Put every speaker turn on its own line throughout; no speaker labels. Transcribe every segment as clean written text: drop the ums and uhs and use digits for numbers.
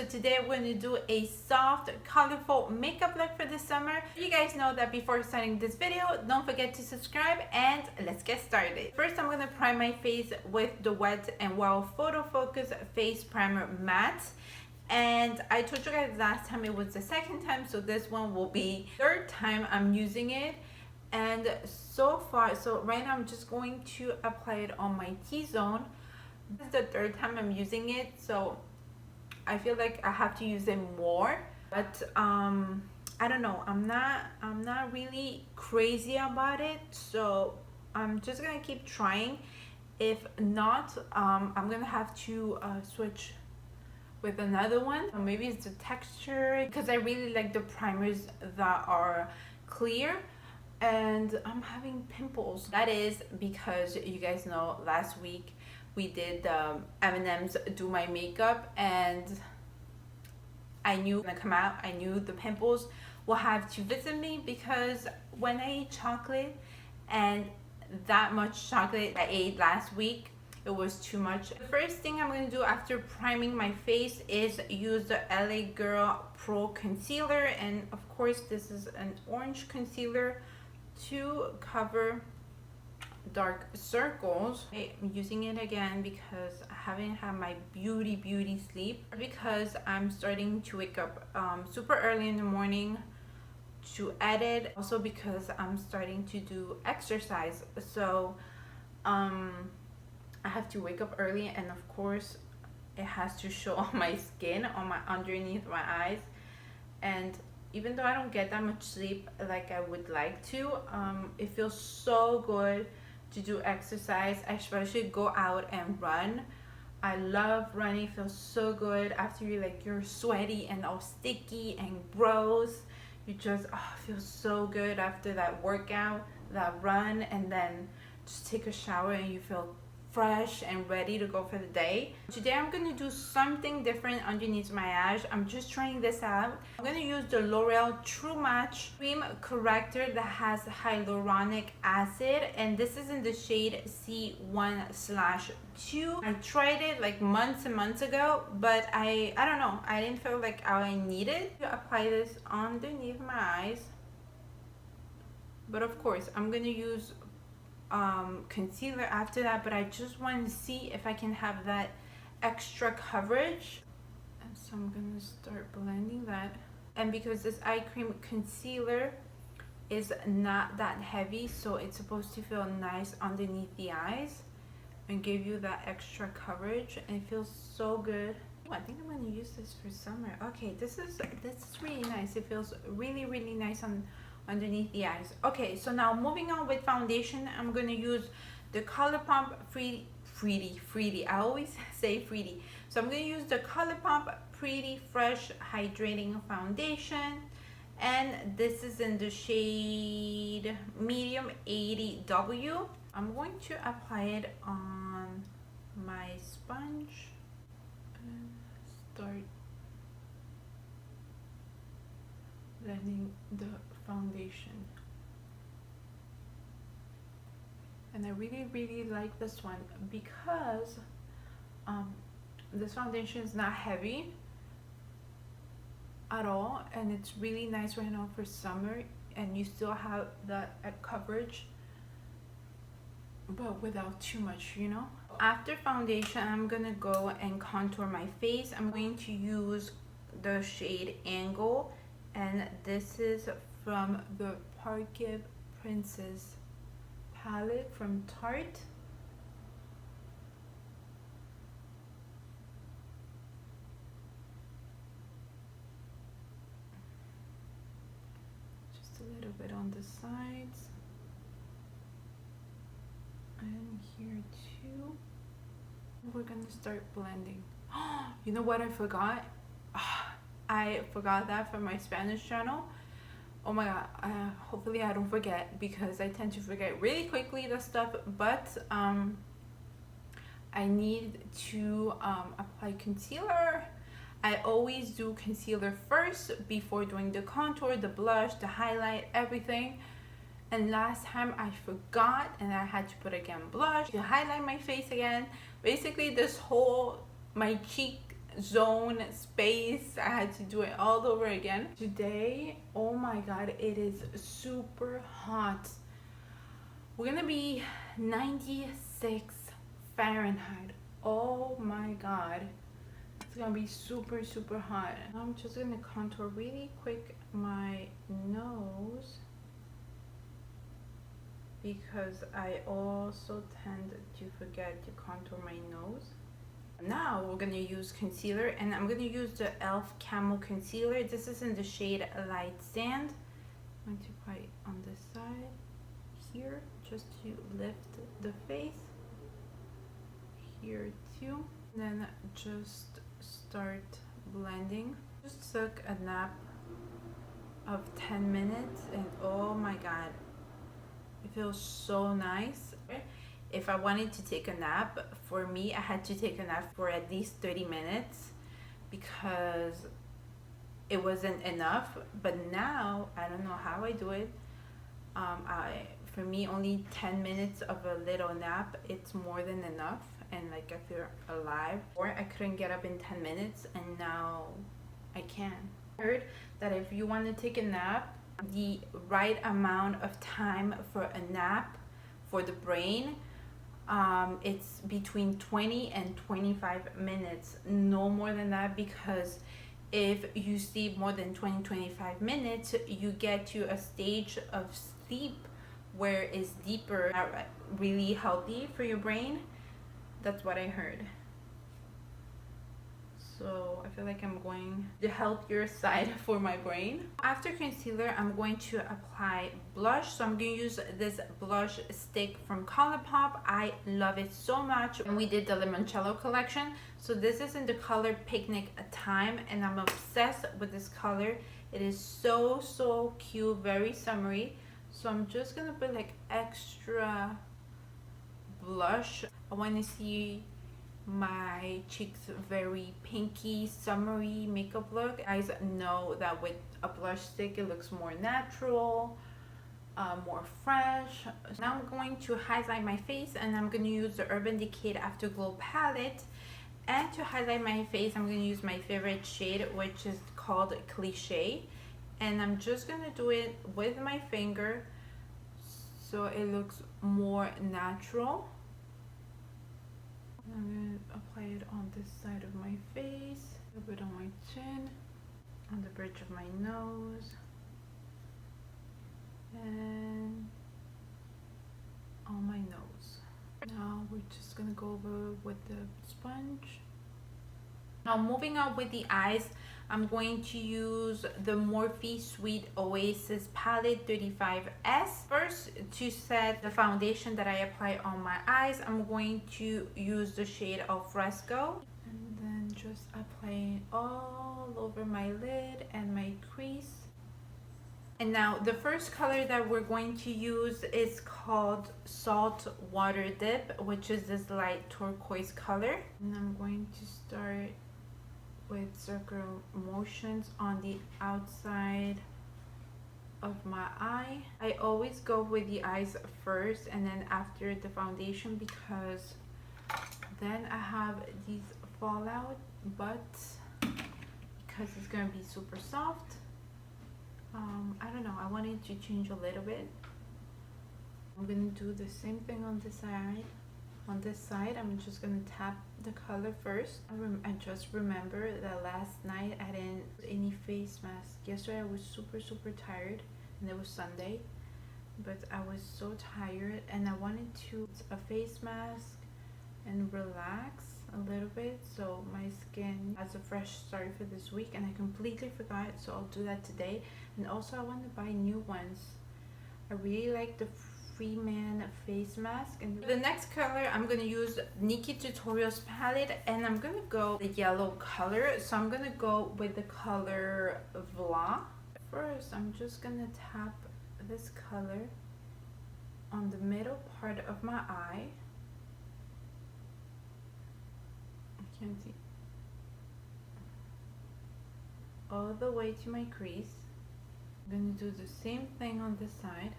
So today we're going to do a soft, colorful makeup look for the summer. You guys know that before starting this video, don't forget to subscribe and let's get started. First, I'm going to prime my face with the Wet n Wild Photo Focus Face Primer Matte. And I told you guys last time it was the second time, so this one will be third time I'm using it. And so far, so right now I'm just going to apply it on my T-zone. This is the third time I'm using it, so I feel like I have to use it more. But I don't know, I'm not really crazy about it, so I'm just gonna keep trying. If not, I'm gonna have to switch with another one. Or maybe it's the texture, because I really like the primers that are clear. And I'm having pimples. That is because you guys know last week we did M&M's Do My Makeup, and I knew it was gonna come out. I knew the pimples will have to visit me, because when I eat chocolate, and that much chocolate I ate last week, it was too much. The first thing I'm going to do after priming my face is use the LA Girl Pro Concealer, and of course this is an orange concealer to cover dark circles. I'm using it again because I haven't had my beauty sleep, because I'm starting to wake up super early in the morning to edit, also because I'm starting to do exercise, so I have to wake up early, and of course it has to show on my skin, on my underneath my eyes. And even though I don't get that much sleep like I would like to, it feels so good to do exercise. I especially go out and run. I love running. It feels so good after you're sweaty and all sticky and gross. You just feel so good after that workout, that run, and then just take a shower and you feel fresh and ready to go for the day. Today I'm going to do something different underneath my eyes. I'm just trying this out. I'm going to use the L'Oreal True Match Cream Corrector that has hyaluronic acid, and this is in the shade C1/2. I tried it like months and months ago, but I don't know, I didn't feel like I needed to apply this underneath my eyes. But of course I'm going to use concealer after that, but I just want to see if I can have that extra coverage. And so I'm gonna start blending that. And because this eye cream concealer is not that heavy, so it's supposed to feel nice underneath the eyes and give you that extra coverage, and it feels so good. I think I'm going to use this for summer. Okay, this is really nice. It feels really nice on underneath the eyes. Okay, so now moving on with foundation, I'm going to use the ColourPop Pretty. I always say Pretty. So I'm going to use the ColourPop Pretty Fresh Hydrating Foundation, and this is in the shade Medium 80W. I'm going to apply it on my sponge and start blending the foundation. And I really like this one because this foundation is not heavy at all, and it's really nice right now for summer, and you still have that coverage but without too much, you know. After foundation, I'm gonna go and contour my face. I'm going to use the shade Angle, and this is from the Parquet Princess palette from Tarte. Just a little bit on the sides and here too. We're gonna start blending. You know what I forgot? I forgot that from my Spanish channel. Oh my god, hopefully I don't forget, because I tend to forget really quickly the stuff. But I need to apply concealer. I always do concealer first before doing the contour, the blush, the highlight, everything. And last time I forgot, and I had to put again blush to highlight my face again. Basically this whole my cheek zone space. I had to do it all over again. Today, oh my god, it is super hot. We're gonna be 96 Fahrenheit. Oh my god. It's gonna be super, super hot. I'm just gonna contour really quick my nose because I also tend to forget to contour my nose. Now we're gonna use concealer, and I'm gonna use the e.l.f. Camo Concealer. This is in the shade Light Sand. I'm going to apply it on this side here just to lift the face. Here too. Then just start blending. Just took a nap of 10 minutes and oh my god, it feels so nice. If I wanted to take a nap, for me, I had to take a nap for at least 30 minutes because it wasn't enough. But now, I don't know how I do it. For me, only 10 minutes of a little nap, it's more than enough. And like I feel alive. Or I couldn't get up in 10 minutes and now I can. I heard that if you want to take a nap, the right amount of time for a nap for the brain, it's between 20 and 25 minutes, no more than that, because if you sleep more than 20-25 minutes, you get to a stage of sleep where it's deeper, not really healthy for your brain. That's what I heard. So I feel like I'm going the healthier side for my brain. After concealer, I'm going to apply blush. So I'm going to use this blush stick from ColourPop. I love it so much. And we did the Limoncello collection. So this is in the color Picnic Time, and I'm obsessed with this color. It is so, so cute, very summery. So I'm just gonna put like extra blush. I want to see my cheeks very pinky, summery makeup look. You guys know that with a blush stick, it looks more natural, more fresh. So now I'm going to highlight my face, and I'm going to use the Urban Decay Afterglow palette. And to highlight my face, I'm going to use my favorite shade, which is called Cliché. And I'm just going to do it with my finger so it looks more natural. I'm going to apply it on this side of my face, a bit on my chin, on the bridge of my nose, and on my nose. Now we're just going to go over with the sponge. Now moving on with the eyes, I'm going to use the Morphe Sweet Oasis palette 35S. First, to set the foundation that I apply on my eyes, I'm going to use the shade Alfresco. And then just apply it all over my lid and my crease. And now the first color that we're going to use is called Salt Water Dip, which is this light turquoise color. And I'm going to start with circular motions on the outside of my eye. I always go with the eyes first and then after the foundation, because then I have these fallout, but because it's gonna be super soft, I don't know, I wanted to change a little bit. I'm gonna do the same thing on this side. On this side, I'm just gonna tap the color first. I just remember that last night I didn't use any face mask. Yesterday I was super tired, and it was Sunday, but I was so tired and I wanted to use a face mask and relax a little bit so my skin has a fresh start for this week, and I completely forgot, so I'll do that today. And also I want to buy new ones. I really like the Man face mask. And the next color, I'm gonna use Nikki Tutorials palette, and I'm gonna go the yellow color. So I'm gonna go with the color Vla. First, I'm just gonna tap this color on the middle part of my eye. I can't see. All the way to my crease. I'm gonna do the same thing on this side.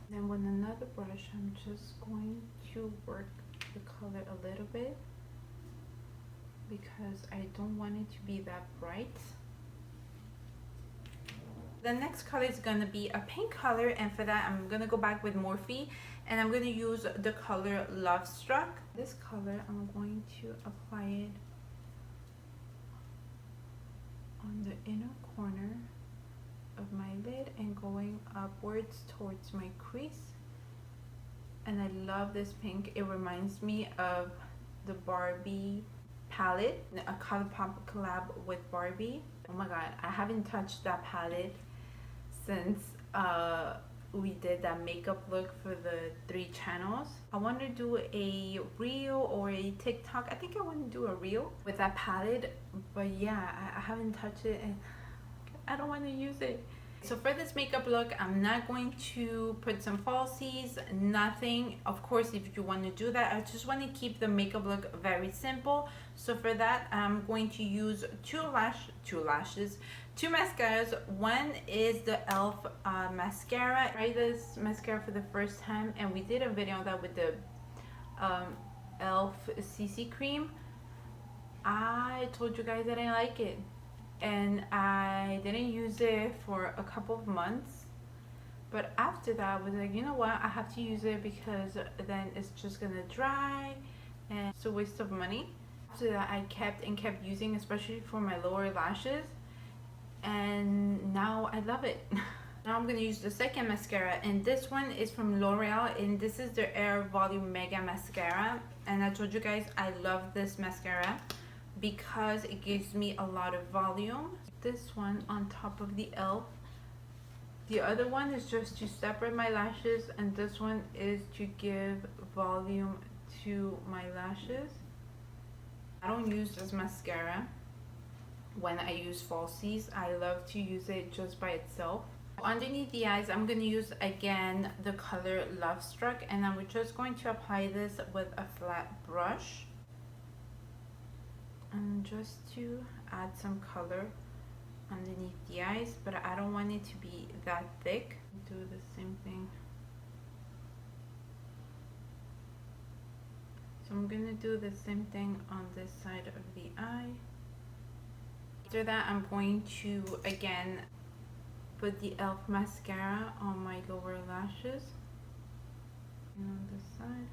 Then with another brush, I'm just going to work the color a little bit because I don't want it to be that bright. The next color is going to be a pink color, and for that I'm going to go back with Morphe, and I'm going to use the color Love Struck. This color, I'm going to apply it on the inner corner of my lid and going upwards towards my crease. And I love this pink. It reminds me of the Barbie palette, a ColourPop collab with Barbie. Oh my god, I haven't touched that palette since we did that makeup look for the 3 channels. I want to do a reel or a TikTok. I think I want to do a reel with that palette, but yeah, I haven't touched it and I don't want to use it. So for this makeup look, I'm not going to put some falsies, nothing. Of course, if you want to do that, I just want to keep the makeup look very simple. So for that, I'm going to use two mascaras. One is the e.l.f. mascara. I tried this mascara for the first time, and we did a video on that with the e.l.f. CC cream. I told you guys that I didn't like it, and I didn't use it for a couple of months, but after that I was like, you know what, I have to use it because then it's just gonna dry and it's a waste of money. After that I kept using, especially for my lower lashes, and now I love it. Now I'm gonna use the second mascara, and this one is from L'Oreal, and this is their Air Volume Mega Mascara. And I told you guys I love this mascara because it gives me a lot of volume. This one on top of the e.l.f. The other one is just to separate my lashes, and this one is to give volume to my lashes. I don't use this mascara when I use falsies. I love to use it just by itself. Underneath the eyes, I'm going to use again the color Love Struck, and I'm just going to apply this with a flat brush. And just to add some color underneath the eyes, but I don't want it to be that thick. Do the same thing. So I'm gonna do the same thing on this side of the eye. After that, I'm going to again put the e.l.f. mascara on my lower lashes and on this side.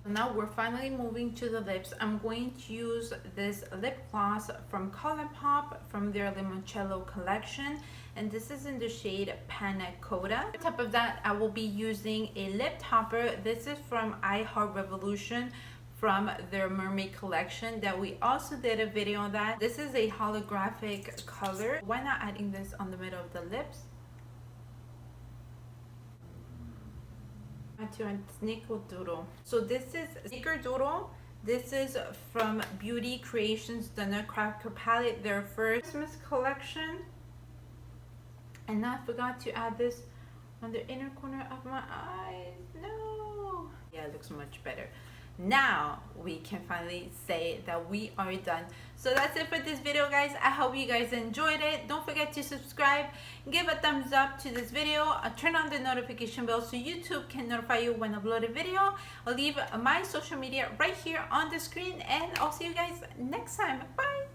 Now we're finally moving to the lips. I'm going to use this lip gloss from ColourPop from their Limoncello collection, and this is in the shade Panna Cotta. On top of that, I will be using a lip topper. This is from I Heart Revolution from their Mermaid collection that we also did a video on that. This is a holographic color. Why not adding this on the middle of the lips? To a snickerdoodle. So this is snickerdoodle. This is from Beauty Creations, the Nutcracker palette, their first Christmas collection. And I forgot to add this on the inner corner of my eyes. No. Yeah, it looks much better. Now we can finally say that we are done. So that's it for this video, guys. I hope you guys enjoyed it. Don't forget to subscribe, give a thumbs up to this video, turn on the notification bell so YouTube can notify you when I upload a video. I'll leave my social media right here on the screen, and I'll see you guys next time. Bye.